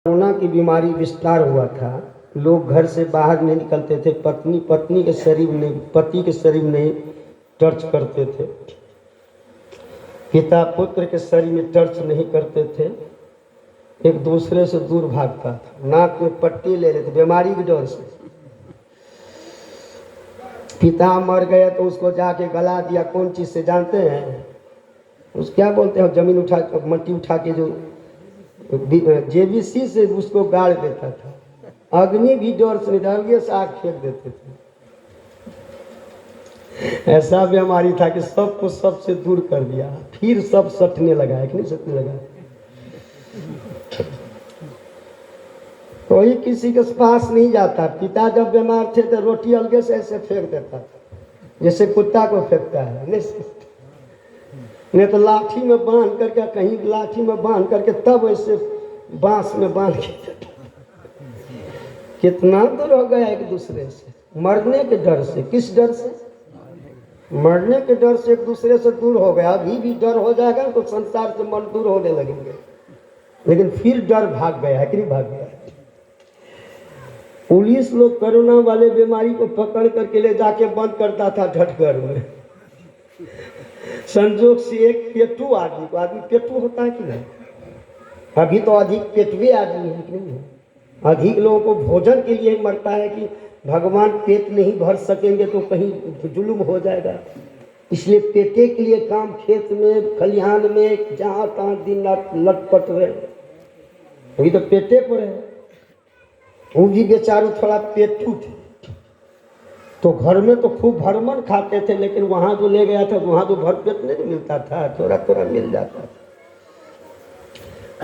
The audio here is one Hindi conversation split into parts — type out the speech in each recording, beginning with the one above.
कोरोना की बीमारी विस्तार हुआ था। लोग घर से बाहर नहीं निकलते थे। पत्नी के शरीर में, पति के शरीर में टच करते थे। पिता पुत्र के शरीर में टच नहीं करते थे। एक दूसरे से दूर भागता था। नाक में पट्टी ले लेते बीमारी के डर से। पिता मर गया तो उसको जाके गला दिया। कौन चीज से जानते हैं? उस क्या बोलते हैं, जमीन उठा, मट्टी उठा के जो जेबीसी से उसको गाड़ देता था। अग्नि भी डर से निकल से आग फेंक देते थे। ऐसा बीमारी था कि सबको सबसे दूर कर दिया। फिर सब सटने लगा है कि नहीं सटने लगा? कोई किसी के पास नहीं जाता। पिता जब बीमार थे तो रोटी अलगे से ऐसे फेंक देता था, जैसे कुत्ता को फेंकता है। नहीं तो लाठी में बांध करके, कहीं लाठी में बांध करके तब ऐसे बांस में बांध के। कितना दूर हो गया एक दूसरे से, मरने के डर से। किस डर से? मरने के डर से एक दूसरे से दूर हो गया। अभी भी डर हो जाएगा तो संसार से मन दूर होने लगेंगे। लेकिन फिर डर भाग गया है कि नहीं भाग गया? पुलिस लोग कोरोना वाले बीमारी को पकड़ करके ले जाके बंद करता था ढटघर में। संजोग से एक पेटू आदमी को, आदमी पेटू होता है कि नहीं? अभी तो अधिक पेटवे आदमी है कि नहीं है? अधिक लोगों को भोजन के लिए मरता है कि भगवान पेट नहीं भर सकेंगे तो कहीं जुल्म हो जाएगा। इसलिए पेटे के लिए काम, खेत में, खलिहान में, जहाँ तहाँ दिन रात लटपट रहे। अभी तो पेटे पर है। वो भी बेचारू थोड़ा पेटू थे तो घर में तो खूब भरमन खाते थे, लेकिन वहां जो ले गया था वहां तो भरपेट नहीं मिलता था, थोड़ा थोड़ा मिल जाता था।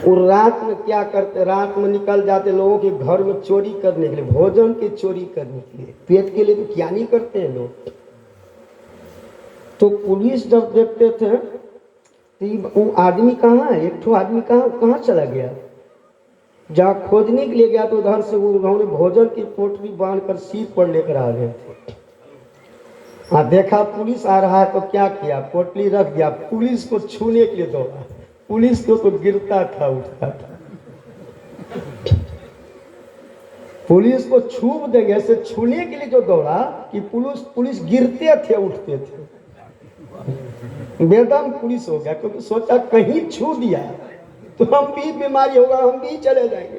और रात में क्या करते? रात में निकल जाते लोगों के घर में चोरी करने के लिए, भोजन की चोरी करने के लिए। पेट के लिए तो क्या नहीं करते हैं लोग। तो पुलिस जब देखते थे तो वो आदमी कहाँ है, एक ठो आदमी कहाँ चला गया। जहाँ खोजने के लिए गया तो उधर से उन्होंने भोजन की पोटली बांध कर सिर पर लेकर आ गए थे। देखा पुलिस आ रहा है तो क्या किया, पोटली रख दिया। पुलिस को छूने के लिए दौड़ा। पुलिस को तो गिरता था, उठता था। पुलिस को छू देंगे, ऐसे छूने के लिए जो दौड़ा कि पुलिस गिरते थे, उठते थे। बेदम पुलिस हो गया, क्योंकि सोचा कहीं छू दिया तो हम भी बीमारी होगा, हम भी चले जाएंगे।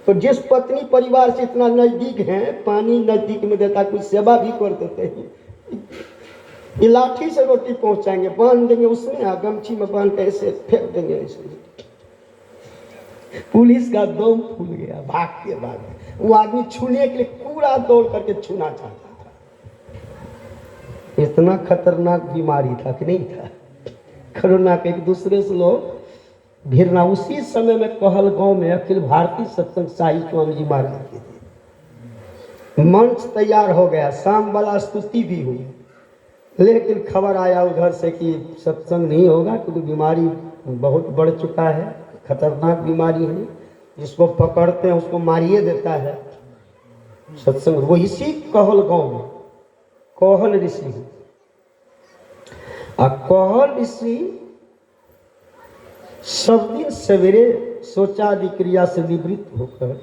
तो जिस पत्नी परिवार से इतना नजदीक है, पानी नजदीक में देता, कुछ सेवा भी कर देते हैं। ये लाठी से रोटी पहुंचाएंगे, बांध देंगे उसमें, गमछी में बांध के ऐसे फेंक देंगे ऐसे। पुलिस का दम फूल गया, भाग के भाग। वो आदमी छूने के लिए पूरा दौड़ करके छूना चाहता था। इतना खतरनाक बीमारी था कि नहीं था कोरोना के। एक दूसरे से लोग भिड़ना। उसी समय में कहल गांव में अखिल भारतीय सत्संग साई स्वामी जी महाराज के थे। मंच तैयार हो गया, शाम वाला स्तुति भी हुई, लेकिन खबर आया उधर से कि सत्संग नहीं होगा क्योंकि बीमारी बहुत बढ़ चुका है, खतरनाक बीमारी है, जिसको पकड़ते हैं उसको मारिए देता है। सत्संग वो इसी कहल गांव में कहल ऋषि। कहल ऋषि सब दिन सवेरे शौचादि क्रिया से निवृत्त होकर,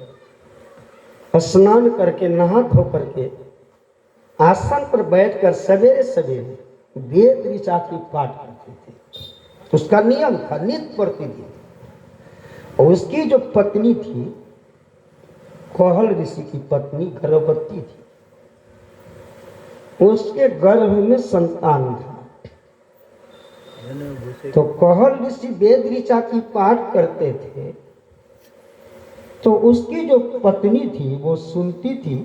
स्नान करके, नहा धो करके आसन पर बैठकर सवेरे सवेरे वेद ऋचा की पाठ करते थे। उसका नियम था नित्य प्रतिदिन। और उसकी जो पत्नी थी, कहल ऋषि की पत्नी गर्भवती थी। उसके गर्भ में संतान था। तो कहल ऋषि वेद ऋचा की पाठ करते थे तो उसकी जो पत्नी थी वो सुनती थी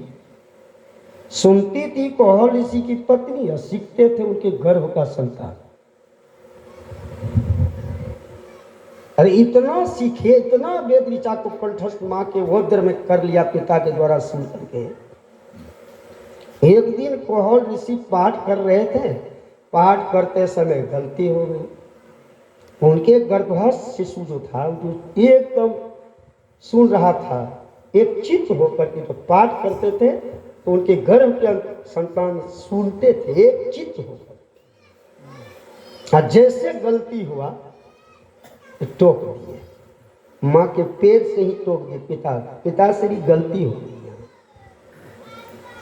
कहल ऋषि की पत्नी, और सीखते थे उनके गर्भ का संतान। अरे इतना सीखे, इतना वेद ऋचा को कंठस्थ माँ के वज्र में कर लिया पिता के द्वारा सुन करके। एक दिन कहल ऋषि पाठ कर रहे थे, पाठ करते समय गलती हो गई। उनके गर्भस्थ शिशु जो था वो एकदम सुन रहा था, एक चित्त होकर के। तो पाठ करते थे तो उनके गर्भ के संतान सुनते थे एक चित्त होकर। जैसे गलती हुआ तो टोक दिए। माँ के पेट से ही टोक दिए पिताश्री गलती हो गई।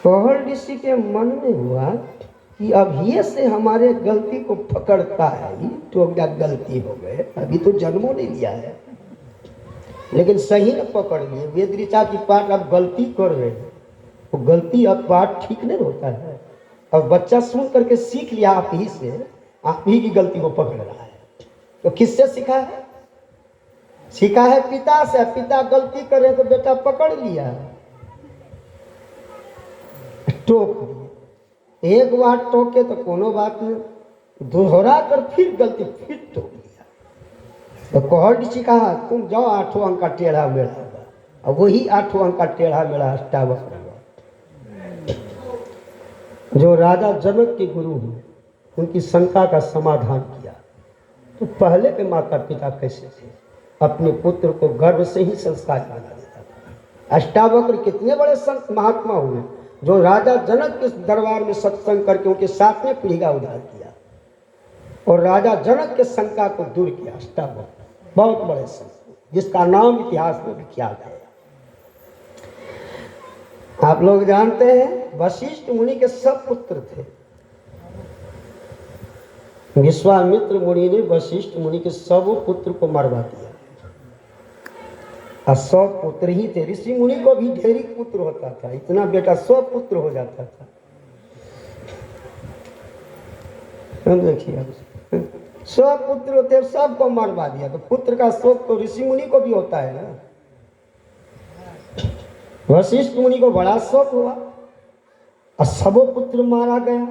कौहल ऋषि के मन में हुआ कि अब ये से हमारे गलती को पकड़ता है, ये टोक दिया गलती हो गए, अभी तो जन्मों नहीं लिया है, लेकिन सही न पकड़ लिए। वेद ऋचा की पाठ अब गलती कर रहे हैं, तो गलती अब पाठ ठीक नहीं होता है। अब बच्चा सुन करके सीख लिया आप ही से, आप ही की गलती को पकड़ रहा है। तो किससे सीखा है? सीखा है पिता से। पिता गलती करे तो बेटा पकड़ लिया, टोक दिए। एक बार टोके तो कोनो बात नहीं, दोहरा कर फिर गलती फिर टोक दिया। तो कौहल ऋषि कहा तुम जाओ 8 अंक का टेढ़ा मेढ़ा होगा, और वही 8 अंक का टेढ़ा मेढ़ा अष्टावक्र जो राजा जनक के गुरु हुए, उनकी शंका का समाधान किया। तो पहले के माता पिता कैसे थे? अपने पुत्र को गर्भ से ही संस्कार बना देता था। अष्टावक्र कितने बड़े संत महात्मा हुए जो राजा जनक के दरबार में सत्संग करके उनके 7वें पीढ़ी का उद्धार किया और राजा जनक के शंका को दूर किया। अष्टावक्र बहुत बड़े संत जिसका नाम इतिहास में विख्यात है। आप लोग जानते हैं वशिष्ठ मुनि के सब पुत्र थे। विश्वामित्र मुनि ने वशिष्ठ मुनि के सब पुत्र को मरवा दिया और 100 पुत्र ही थे। ऋषि मुनि को भी ढेरी पुत्र होता था, इतना बेटा 100 पुत्र हो जाता था। हम देखिए 100 पुत्र थे, सबको मरवा दिया। तो पुत्र का शोक तो ऋषि मुनि को भी होता है ना। वशिष्ठ मुनि को बड़ा शोक हुआ और सबो पुत्र मारा गया।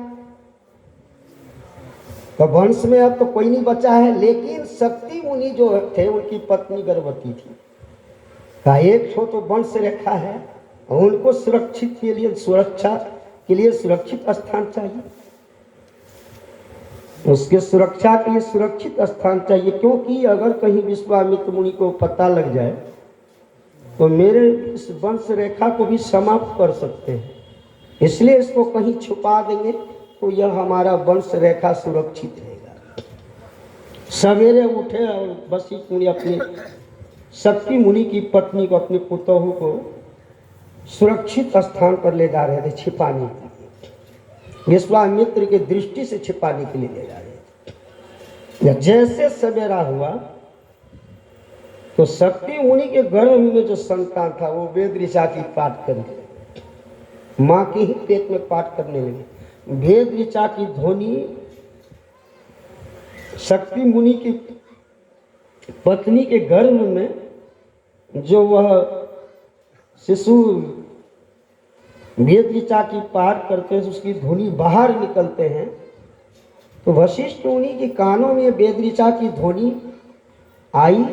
तो वंश में अब तो कोई नहीं बचा है, लेकिन शक्ति मुनि जो थे उनकी पत्नी गर्भवती थी। का एक छो तो वंश रेखा है और उनको सुरक्षित के लिए सुरक्षा के लिए सुरक्षित स्थान चाहिए, उसके सुरक्षा के लिए सुरक्षित स्थान चाहिए। क्योंकि अगर कहीं विश्वामित्र मुनि को पता लग जाए तो मेरे इस वंश रेखा को भी समाप्त कर सकते हैं, इसलिए इसको कहीं छुपा देंगे तो यह हमारा वंश रेखा सुरक्षित रहेगा। सवेरे उठे और वशिष्ठ मुनि अपने शक्ति मुनि की पत्नी को, अपने पुतोहू को सुरक्षित स्थान पर ले जा रहे थे छिपाने के लिए, विश्वामित्र के दृष्टि से छिपाने के लिए ले जा रहे थे। जैसे सवेरा हुआ तो शक्ति मुनि के गर्भ में जो संतान था वो वेद ऋचा की पाठ करने लगे, माँ के ही पेट में पाठ करने लगे। वेद ऋचा की ध्वनि शक्ति मुनि की पत्नी के गर्भ में जो वह शिशु वेद ऋचा की पाठ करते हैं उसकी ध्वनि बाहर निकलते हैं। तो वशिष्ठ मुनि के कानों में वेद ऋचा की ध्वनि आई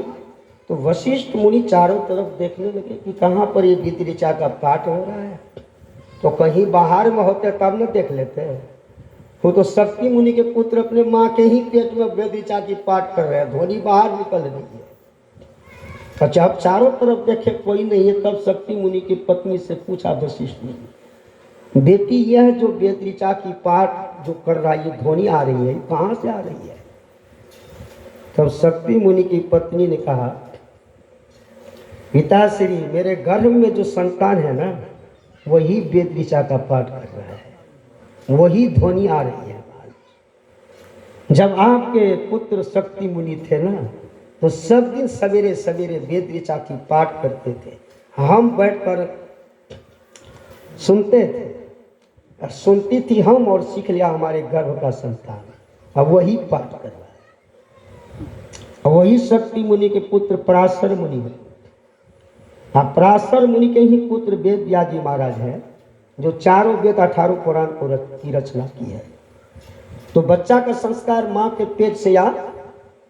तो वशिष्ठ मुनि चारों तरफ देखने लगे कि कहाँ पर ये वेद ऋचा का पाठ हो रहा है। तो कहीं बाहर में होते तब न देख लेते। वो तो शक्ति मुनि के पुत्र अपने माँ के ही पेट में वेद ऋचा की पाठ कर रहे हैं, ध्वनि बाहर निकल रही है। अच्छा अब चारों तरफ देखे कोई नहीं है, तब शक्ति मुनि की पत्नी से पूछा वशिष्ठ मुनि, बेटी यह जो वेद ऋचा की पाठ जो कर रहा है ये ध्वनि आ रही है, कहाँ से आ रही है? तब शक्ति मुनि की पत्नी ने कहा, पिताश्री मेरे गर्भ में जो संतान है ना वही वेद ऋचा का पाठ कर रहा है, वही ध्वनि आ रही है। जब आपके पुत्र शक्ति मुनि थे ना तो सब दिन सवेरे सवेरे वेद ऋचा की पाठ करते थे, हम बैठकर सुनते थे, सुनती थी हम और सीख लिया हमारे गर्भ का संतान, अब वही पाठ कर रहा है। वही शक्ति मुनि के पुत्र पराशर मुनि है। पराशर मुनि के ही पुत्र वेद व्यास जी महाराज है जो चारों वेद 18 पुराण की रचना की है। तो बच्चा का संस्कार माँ के पेट से या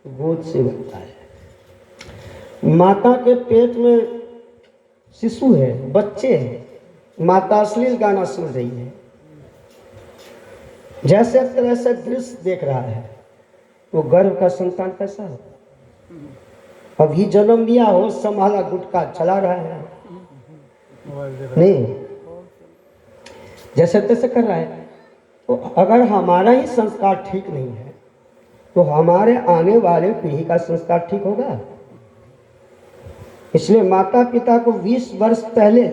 गोद से बनता है। माता के पेट में शिशु है, बच्चे हैं, माता अश्लील गाना सुन रही है, जैसे तरह से दृश्य देख रहा है, वो गर्भ का संतान कैसा हो? अभी जन्म लिया हो, संभाला गुटखा चला रहा है, नहीं जैसे तैसे कर रहा है। तो अगर हमारा ही संस्कार ठीक नहीं है तो हमारे आने वाले पीढ़ी का संस्कार ठीक होगा? इसलिए माता पिता को 20 वर्ष पहले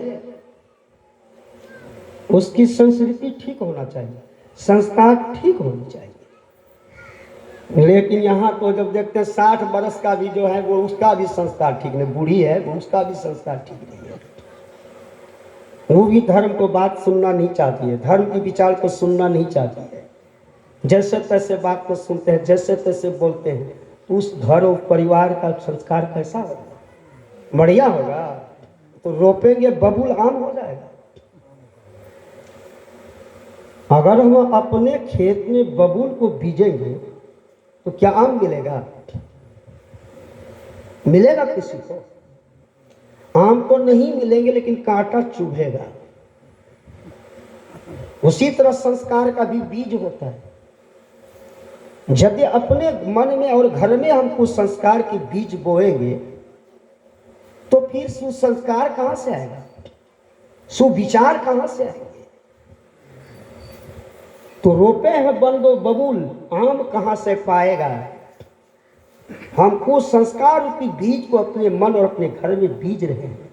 उसकी संस्कृति ठीक होना चाहिए, संस्कार ठीक होनी चाहिए। लेकिन यहाँ तो जब देखते हैं 60 वर्ष का भी जो है वो उसका भी संस्कार ठीक नहीं, बूढ़ी है वो उसका भी संस्कार ठीक नहीं है। वो भी धर्म को बात सुनना नहीं चाहती है, धर्म के विचार को सुनना नहीं चाहती है। जैसे तैसे बात को सुनते हैं, जैसे तैसे बोलते हैं। तो उस घर और परिवार का संस्कार कैसा होगा? बढ़िया होगा तो रोपेंगे बबूल आम हो जाएगा। अगर हम अपने खेत में बबूल को बीजेंगे तो क्या आम मिलेगा? मिलेगा किसी को? आम तो नहीं मिलेंगे, लेकिन कांटा चुभेगा। उसी तरह संस्कार का भी बीज होता है। यदि अपने मन में और घर में हम कुछ संस्कार के बीज बोएंगे तो फिर सुसंस्कार कहां से आएगा? सुविचार कहां से आएंगे? तो रोपे हैं बंदो बबूल, आम कहां से पाएगा? हम कुछ संस्कार की बीज को अपने मन और अपने घर में बीज रहे हैं,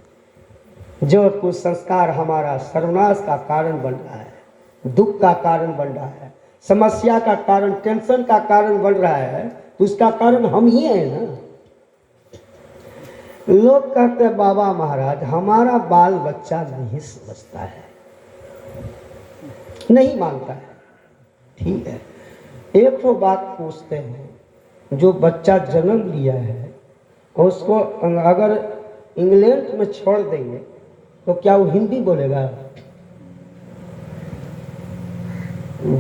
जो कुछ संस्कार हमारा सर्वनाश का कारण बन रहा है, दुख का कारण बन रहा है, समस्या का कारण, टेंशन का कारण बन रहा है। तो उसका कारण हम ही हैं ना। लोग कहते हैं बाबा महाराज हमारा बाल बच्चा नहीं समझता है, नहीं मानता है। ठीक है, एक तो बात पूछते हैं, जो बच्चा जन्म लिया है उसको अगर इंग्लैंड में छोड़ देंगे तो क्या वो हिंदी बोलेगा?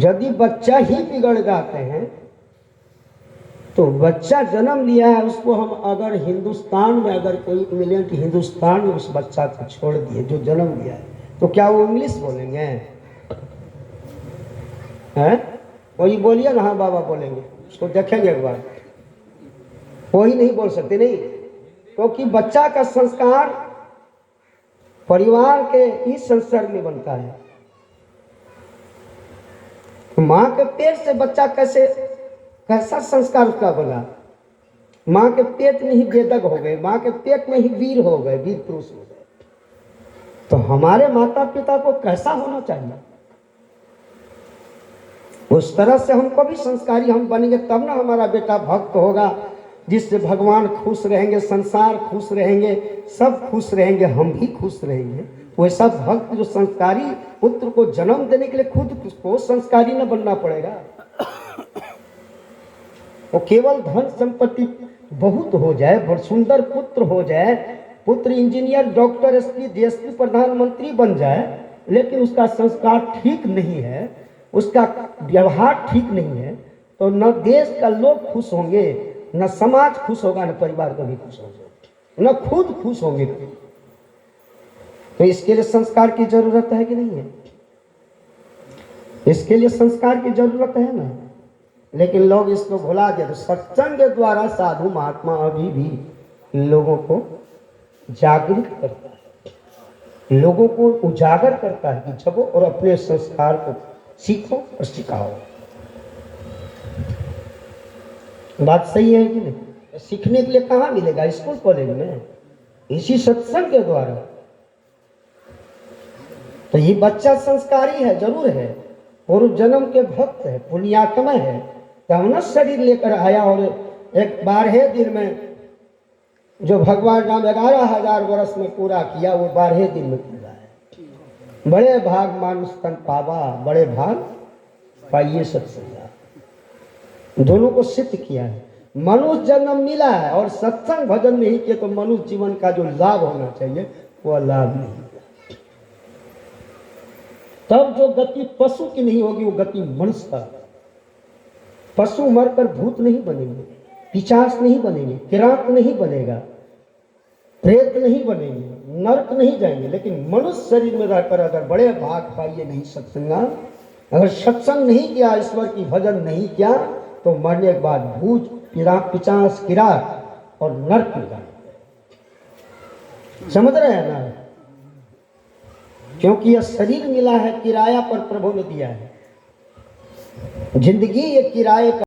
यदि बच्चा ही बिगड़ जाते हैं तो बच्चा जन्म लिया है उसको हम अगर हिंदुस्तान में, अगर कोई इंग्लैंड हिंदुस्तान में उस बच्चा को छोड़ दिए जो जन्म लिया है, तो क्या वो इंग्लिश बोलेंगे? हैं? वही बोलिए ना, हाँ बाबा बोलेंगे, उसको देखेंगे एक बार। वही नहीं बोल सकते, नहीं, क्योंकि बच्चा का संस्कार परिवार के इस संसर्ग में बनता है। माँ के पेट से बच्चा कैसा संस्कार उसका बना? माँ के पेट में ही वेदक हो गए, माँ के पेट में ही वीर हो गए, वीर पुरुष हो गए। तो हमारे माता पिता को कैसा होना चाहिए? उस तरह से हमको भी संस्कारी हम बनेंगे, तब ना हमारा बेटा भक्त होगा, जिससे भगवान खुश रहेंगे, संसार खुश रहेंगे, सब खुश रहेंगे, हम भी खुश रहेंगे। वैसा भक्त जो संस्कारी पुत्र को जन्म देने के लिए खुद को संस्कारी न बनना पड़ेगा। वो केवल धन संपत्ति बहुत हो जाए, बहुत सुंदर पुत्र हो जाए, पुत्र इंजीनियर, डॉक्टर, एसपी, डीएसपी, प्रधानमंत्री बन जाए, लेकिन उसका संस्कार ठीक नहीं है, उसका व्यवहार ठीक नहीं है, तो न देश का लोग खुश होंगे, न समाज खुश होगा, न परिवार कभी खुश होगा, न खुद खुश होंगे। तो इसके लिए संस्कार की जरूरत है कि नहीं है? इसके लिए संस्कार की जरूरत है ना। लेकिन लोग इसको भुला दिया। तो सत्संग के द्वारा साधु महात्मा अभी भी लोगों को जागृत करता है, लोगों को उजागर करता है कि जगो और अपने संस्कार को सीखो और सिखाओ। बात सही है कि नहीं? सीखने के लिए कहाँ मिलेगा? स्कूल कॉलेज में, इसी सत्संग के द्वारा। तो ये बच्चा संस्कारी है, जरूर है, पूर्व जन्म के भक्त है, पुण्यात्मा है, तब न शरीर लेकर आया। और एक 12 दिन में जो भगवान राम 11,000 वर्ष में पूरा किया, वो 12 दिन में पूरा है। बड़े भाग मानुष तन पावा, बड़े भाग पाइए सत्संग। दोनों को सिद्ध किया है। मनुष्य जन्म मिला है और सत्संग भजन नहीं किया तो मनुष्य जीवन का जो लाभ होना चाहिए वो लाभ नहीं। तब जो गति पशु की नहीं होगी वो गति मनुष्य का। पशु मरकर भूत नहीं बनेंगे, पिशाच नहीं बनेंगे, किरात नहीं बनेगा, प्रेत नहीं बनेंगे, नरक नहीं जाएंगे। लेकिन मनुष्य शरीर में रहकर अगर बड़े भाग पाइए नहीं सत्संग, अगर सत्संग नहीं किया, ईश्वर की भजन नहीं किया, तो मरने के बाद भूत, पिशाच, किरात और नरक में जाएंगे। समझ रहे हैं ना? क्योंकि यह शरीर मिला है, किराया पर प्रभु ने दिया है। जिंदगी ये किराए का